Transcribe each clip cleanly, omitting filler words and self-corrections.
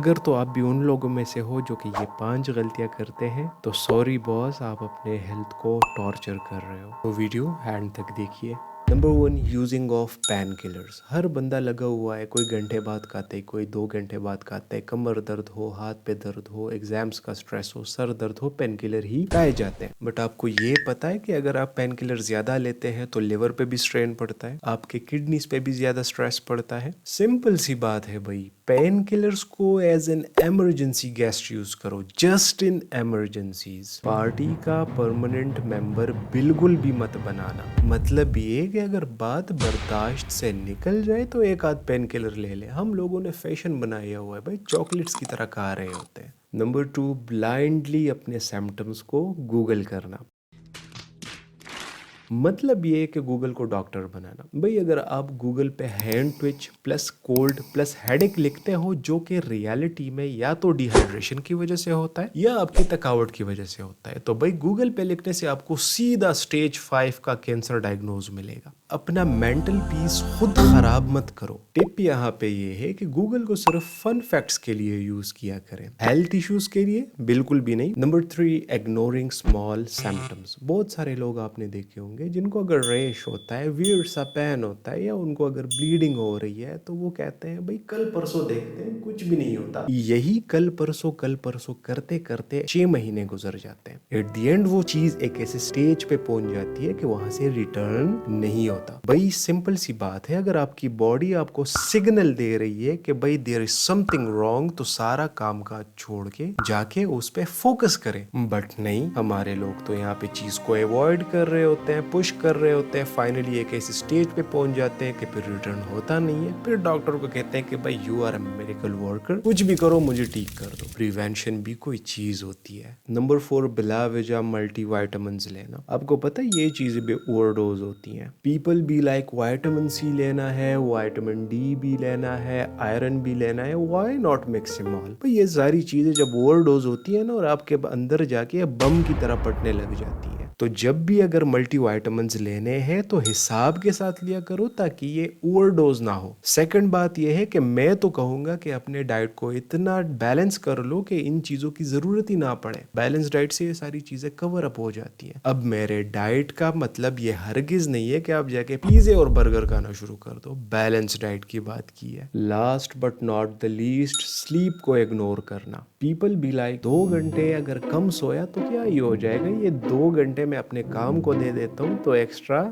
अगर तो आप भी उन लोगों में से हो जो कि ये 5 गलतियां करते हैं तो सॉरी बॉस, आप अपने हेल्थ को टॉर्चर कर रहे हो। तो वीडियो एंड तक देखिए। Number 1, using of pain killers. हर बंदा लगा हुआ है, कोई घंटे बाद खाता है, कोई 2 घंटे बाद खाता है। कमर दर्द हो, हाथ पे दर्द हो, एग्जाम्स का स्ट्रेस हो, सर दर्द हो, पेन किलर ही खाए जाते हैं। बट आपको ये पता है कि अगर आप पेन किलर ज्यादा लेते हैं तो लिवर पे भी स्ट्रेन पड़ता है, आपके किडनीज पे भी ज्यादा स्ट्रेस पड़ता है। सिंपल सी बात है भाई, पेन किलर्स को as an emergency guest use करो, जस्ट इन इमरजेंसीज। पार्टी का परमानेंट मेंबर बिल्कुल भी मत बनाना। मतलब ये कि अगर बात बर्दाश्त से निकल जाए तो एक आध पेन किलर ले ले। हम लोगों ने फैशन बनाया हुआ है भाई, चॉकलेट्स की तरह खा रहे होते हैं। नंबर 2, ब्लाइंडली अपने सिम्टम्स को गूगल करना। मतलब ये है कि गूगल को डॉक्टर बनाना। भाई अगर आप गूगल पे hand Twitch plus cold plus headache लिखते हो, जो कि रियलिटी में या तो डिहाइड्रेशन की वजह से होता है या आपकी थकावट की वजह से होता है, तो भाई गूगल पे लिखने से आपको सीधा स्टेज 5 का कैंसर डायग्नोज मिलेगा। अपना मेंटल पीस खुद खराब मत करो। टिप यहाँ पे ये है कि गूगल को सिर्फ फन फैक्ट्स के लिए यूज किया करें, हेल्थ इश्यूज के लिए बिल्कुल भी नहीं। Number 3, ignoring small symptoms. बहुत सारे लोग आपने देखे होंगे जिनको अगर रेश होता है, वियर्ड सा पेन होता है, या उनको अगर ब्लीडिंग हो रही है तो वो कहते हैं भाई कल परसों देखते हैं, कुछ भी नहीं होता। यही कल परसों करते करते 6 महीने गुजर जाते हैं। एट द एंड वो चीज एक ऐसे स्टेज पे पहुंच जाती है कि वहां से रिटर्न नहीं होता। भाई सिंपल सी बात है, अगर आपकी बॉडी आपको सिग्नल दे रही है कि भाई देयर इज समथिंग रॉन्ग, तो सारा काम काज छोड़ के जाके उस पे फोकस करें। बट नहीं, हमारे लोग तो यहाँ पे चीज को अवॉइड कर रहे होते हैं, पुश कर रहे होते हैं। फाइनली एक ऐसे स्टेज पे पहुंच जाते हैं कि फिर रिटर्न होता नहीं है। फिर डॉक्टर को कहते हैं कि भाई you are a medical worker, कुछ भी करो मुझे ठीक कर दो। प्रिवेंशन भी कोई चीज होती है। नंबर 4, बिला वजह मल्टीविटामिन लेना। आपको पता है ये चीजें भी ओवरडोज होती हैं। People be like vitamin C लेना है, विटामिन डी भी लेना है, आयरन भी लेना है, व्हाई नॉट मिक्स इम ऑल। भाई ये सारी चीजें जब ओवरडोज होती है ना और आपके अंदर जाके बम की तरह पड़ने लग जाती है, तो जब भी अगर मल्टीविटामिन्स लेने हैं तो हिसाब के साथ लिया करो ताकि ये ओवरडोज ना हो। सेकंड बात ये है कि मैं तो कहूंगा कि अपने डाइट को इतना बैलेंस कर लो कि इन चीजों की जरूरत ही ना पड़े। बैलेंस डाइट से ये सारी चीजें कवर अप हो जाती हैं। अब मेरे डाइट का मतलब ये हरगिज नहीं है कि आप जाके पिज्जे और बर्गर खाना शुरू कर दो। बैलेंस डाइट की बात की है। Last but not the least, sleep को इग्नोर करना। पीपल बी लाइक 2 घंटे अगर कम सोया तो क्या ही हो जाएगा, ये 2 घंटे में अपने काम को दे देता हूँ तो एक्स्ट्रा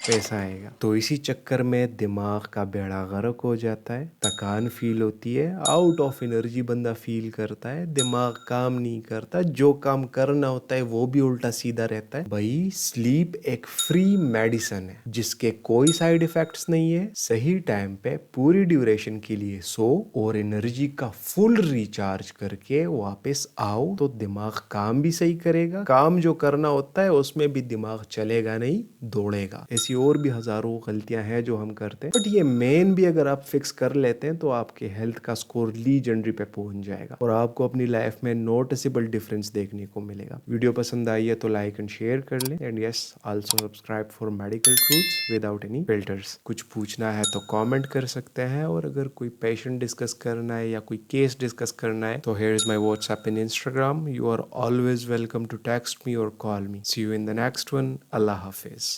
पैसा आएगा। तो इसी चक्कर में दिमाग का बेड़ा गर्क हो जाता है, थकान फील होती है, आउट ऑफ एनर्जी बंदा फील करता है, दिमाग काम नहीं करता, जो काम करना होता है वो भी उल्टा सीधा रहता है। भाई स्लीप एक फ्री मेडिसिन है जिसके कोई साइड इफेक्ट्स नहीं है। सही टाइम पे पूरी ड्यूरेशन के लिए सो और एनर्जी का फुल रिचार्ज करके वापस आओ तो दिमाग काम भी सही करेगा। काम जो करना होता है उसमें भी दिमाग चलेगा नहीं, दौड़ेगा। ऐसी और भी हजारों गलतियां हैं जो हम करते हैं, बट ये मेन भी अगर आप फिक्स कर लेते हैं तो आपके हेल्थ का स्कोर लीजेंडरी पे पहुंच जाएगा और आपको अपनी लाइफ में नोटिसेबल डिफरेंस देखने को मिलेगा। वीडियो पसंद आई है तो लाइक एंड शेयर कर लें, and yes also subscribe for medical truths without any filters. कुछ पूछना है तो कमेंट कर सकते हैं, और अगर कोई पेशेंट डिस्कस करना है या कोई केस डिस्कस करना है तो here is my WhatsApp and Instagram. You are always welcome to text me और call me. See you in the next one. अल्लाह हाफिज।